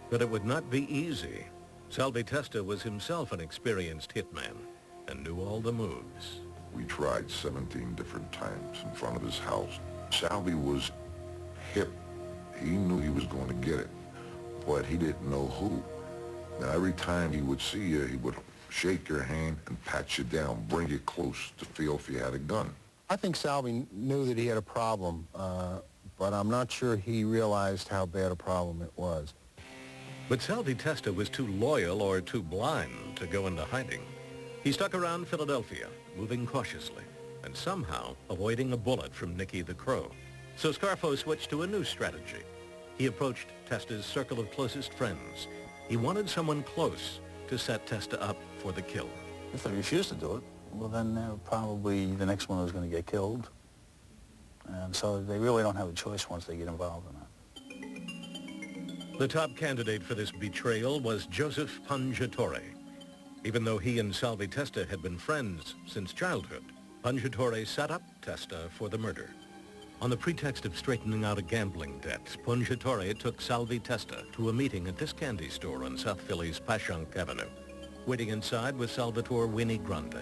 But it would not be easy. Salvi Testa was himself an experienced hitman and knew all the moves. We tried 17 different times in front of his house. Salvi was hip. He knew he was going to get it, but he didn't know who. Now, every time he would see you, he would shake your hand and pat you down, bring you close to feel if you had a gun. I think Salvi knew that he had a problem, but I'm not sure he realized how bad a problem it was. But Salvi Testa was too loyal or too blind to go into hiding. He stuck around Philadelphia, moving cautiously, and somehow avoiding a bullet from Nicky the Crow. So Scarfo switched to a new strategy. He approached Testa's circle of closest friends. He wanted someone close to set Testa up for the kill. If they refused to do it, well then probably the next one was going to get killed. And so they really don't have a choice once they get involved in that. The top candidate for this betrayal was Joseph Pungatore. Even though he and Salvi Testa had been friends since childhood, Pungatore set up Testa for the murder. On the pretext of straightening out a gambling debt, Pungatore took Salvi Testa to a meeting at this candy store on South Philly's Passyunk Avenue. Waiting inside was Salvatore Winnie Grande,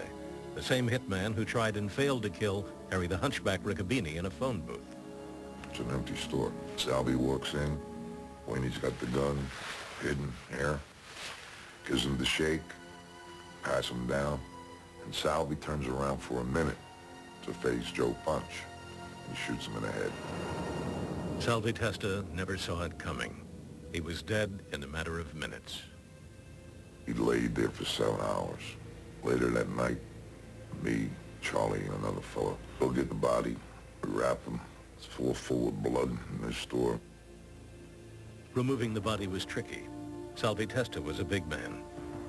the same hitman who tried and failed to kill Harry the Hunchback Ricobene in a phone booth. It's an empty store. Salvi walks in. Winnie's got the gun hidden here, gives him the shake, pats him down, and Salvi turns around for a minute to face Joe Punch. He shoots him in the head. Salvi Testa never saw it coming. He was dead in a matter of minutes. He laid there for 7 hours. Later that night, me, Charlie, and another fella go get the body, we wrap him. It's full of blood in this store. Removing the body was tricky. Salvi Testa was a big man,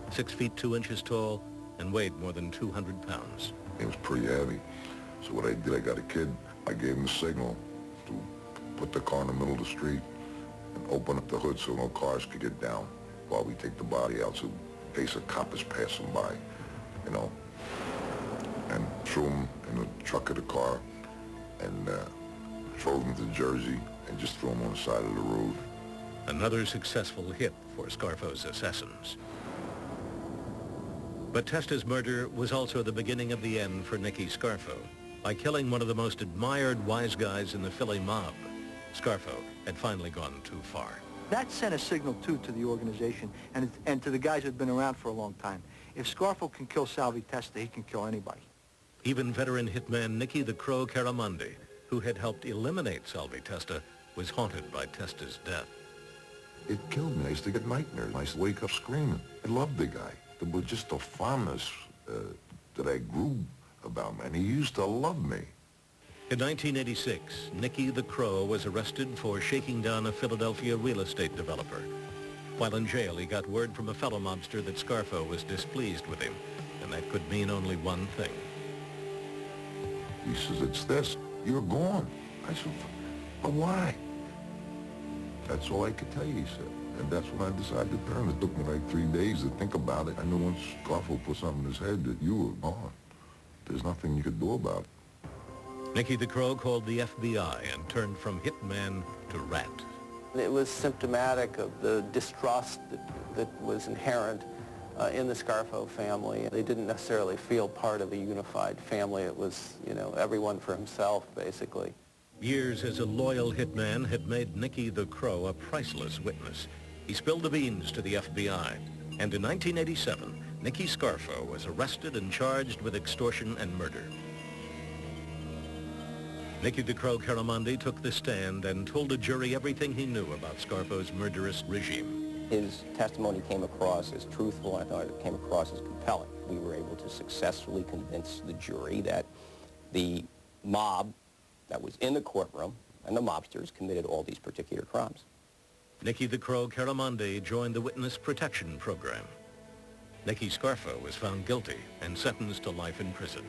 6 feet 2 inches tall, and weighed more than 200 pounds. It was pretty heavy. So what I did, I got a kid. I gave him a signal to put the car in the middle of the street and open up the hood so no cars could get down while we take the body out. So in case a cop is passing by, you know, and threw him in the truck of the car and drove him to Jersey and just threw him on the side of the road. Another successful hit for Scarfo's assassins. But Testa's murder was also the beginning of the end for Nicky Scarfo. By killing one of the most admired wise guys in the Philly mob, Scarfo had finally gone too far. That sent a signal, too, to the organization and to the guys who had been around for a long time. If Scarfo can kill Salvi Testa, he can kill anybody. Even veteran hitman Nicky the Crow Caramundi, who had helped eliminate Salvi Testa, was haunted by Testa's death. It killed me. I used to get nightmares. I used to wake up screaming. I loved the guy. There was just a fondness that I grew about him, and he used to love me. In 1986, Nicky the Crow was arrested for shaking down a Philadelphia real estate developer. While in jail, he got word from a fellow mobster that Scarfo was displeased with him, and that could mean only one thing. He says, "It's this. You're gone." I said, "But why?" "That's all I could tell you," he said. And that's when I decided to turn. It took me like 3 days to think about it. I knew once Scarfo put something in his head that you were gone. There's nothing you could do about it. Nicky the Crow called the FBI and turned from hitman to rat. It was symptomatic of the distrust that was inherent in the Scarfo family. They didn't necessarily feel part of a unified family. It was, you know, everyone for himself, basically. Years as a loyal hitman had made Nicky the Crow a priceless witness. He spilled the beans to the FBI, and in 1987, Nicky Scarfo was arrested and charged with extortion and murder. Nicky the Crow Caramundi took the stand and told a jury everything he knew about Scarfo's murderous regime. His testimony came across as truthful, and I thought it came across as compelling. We were able to successfully convince the jury that the mob that was in the courtroom and the mobsters committed all these particular crimes. Nicky the Crow Caramundi joined the Witness Protection Program. Nicky Scarfo was found guilty and sentenced to life in prison.